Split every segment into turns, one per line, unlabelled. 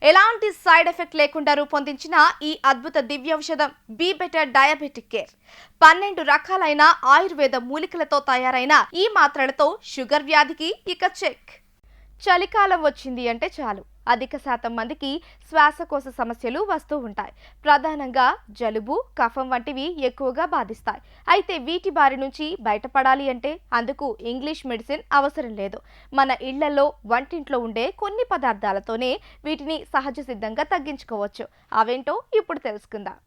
ఎలాంటి side effect లేకుండా రూపొందించిన ఈ అద్భుత దివ్యౌషధం బీ బెటర్ డయాబెటిక్ కేర్ 12 రకాలైన ఆయుర్వేద మూలికలతో తయారైన ఈ మాత్రలతో షుగర్ వ్యాధికి ఇక చెక్. చలికాలం వచ్చింది అంటే చాలు అధిక శాతం మందికి శ్వాసకోశ సమస్యలు వస్తూ ఉంటాయి. ప్రధానంగా జలుబు, కఫం వంటివి ఎక్కువగా బాధిస్తాయి. అయితే వీటి బారి నుంచి బయటపడాలి అంటే అందుకు ఇంగ్లీష్ మెడిసిన్ అవసరం లేదు. మన ఇళ్లలో వంటింట్లో ఉండే కొన్ని పదార్థాలతోనే వీటిని సహజ సిద్ధంగా తగ్గించుకోవచ్చు. అవేంటో ఇప్పుడు తెలుసుకుందాం.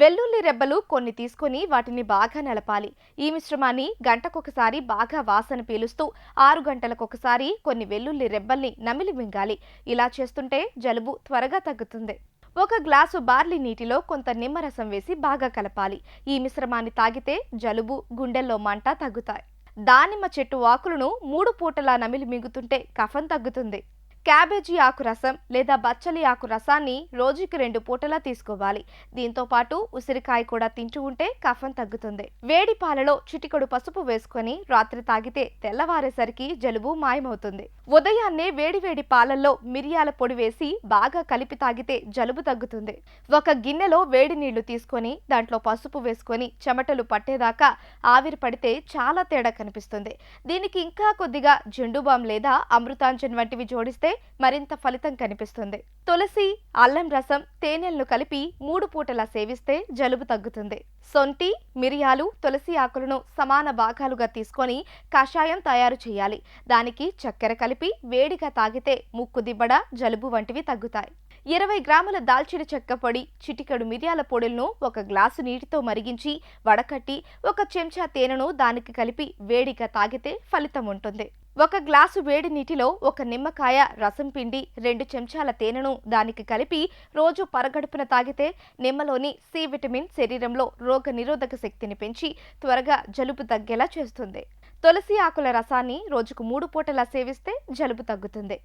వెల్లుల్లి రెబ్బలు కొన్ని తీసుకొని వాటిని బాగా నలపాలి. ఈ మిశ్రమాన్ని గంటకొకసారి బాగా వాసన పీలుస్తూ 6 గంటలకొకసారి కొన్ని వెల్లుల్లి రెబ్బల్ని నమిలి మింగాలి. ఇలా చేస్తుంటే జలుబు త్వరగా తగ్గుతుంది. ఒక గ్లాసు బార్లీ నీటిలో కొంత నిమ్మరసం వేసి బాగా కలపాలి. ఈ మిశ్రమాన్ని తాగితే జలుబు, గుండెల్లో మంట తగ్గుతాయి. దానిమ్మ చెట్టు ఆకులను 3 పూటలా నమిలి మింగుతుంటే కఫం తగ్గుతుంది. క్యాబేజీ ఆకు రసం లేదా బచ్చలి ఆకు రసాన్ని రోజుకి 2 పూటలా తీసుకోవాలి. దీంతో పాటు ఉసిరికాయ కూడా తింటూ ఉంటే కఫం తగ్గుతుంది. వేడి పాలలో చిటికెడు పసుపు వేసుకొని రాత్రి తాగితే తెల్లవారేసరికి జలుబు మాయమవుతుంది. ఉదయాన్నే వేడివేడి పాలల్లో మిరియాల పొడి వేసి బాగా కలిపి తాగితే జలుబు తగ్గుతుంది. ఒక గిన్నెలో వేడి నీళ్లు తీసుకొని దాంట్లో పసుపు వేసుకొని చెమటలు పట్టేదాకా ఆవిరి పడితే చాలా తేడా కనిపిస్తుంది. దీనికి ఇంకా కొద్దిగా జెండుబాం లేదా అమృతాంజన్ వంటివి జోడిస్తే మరింత ఫలితం కనిపిస్తుంది. తులసి, అల్లం రసం, తేనెలను కలిపి 3 పూటలా సేవిస్తే జలుబు తగ్గుతుంది. సొంటి, మిరియాలు, తులసి ఆకులను సమాన భాగాలుగా తీసుకొని కషాయం తయారు చేయాలి. దానికి చక్కెర కలిపి వేడిగా తాగితే ముక్కు దిబ్బడ, జలుబు వంటివి తగ్గుతాయి. 20 గ్రాముల దాల్చిన చెక్క పొడి, చిటికెడు మిరియాల పొడులను 1 గ్లాసు నీటితో మరిగించి వడకట్టి 1 చెంచా తేనెను దానికి కలిపి వేడిగా తాగితే ఫలితం ఉంటుంది. 1 గ్లాసు వేడి నీటిలో 1 నిమ్మకాయ రసం పిండి 2 చెంచాల తేనెను దానికి కలిపి రోజు పరగడుపున తాగితే నిమ్మలోని సి విటమిన్ శరీరంలో రోగ నిరోధక శక్తిని పెంచి త్వరగా జలుబు తగ్గేలా చేస్తుంది. తులసి ఆకుల రసాన్ని రోజుకు 3 పూటలా సేవిస్తే జలుబు తగ్గుతుంది.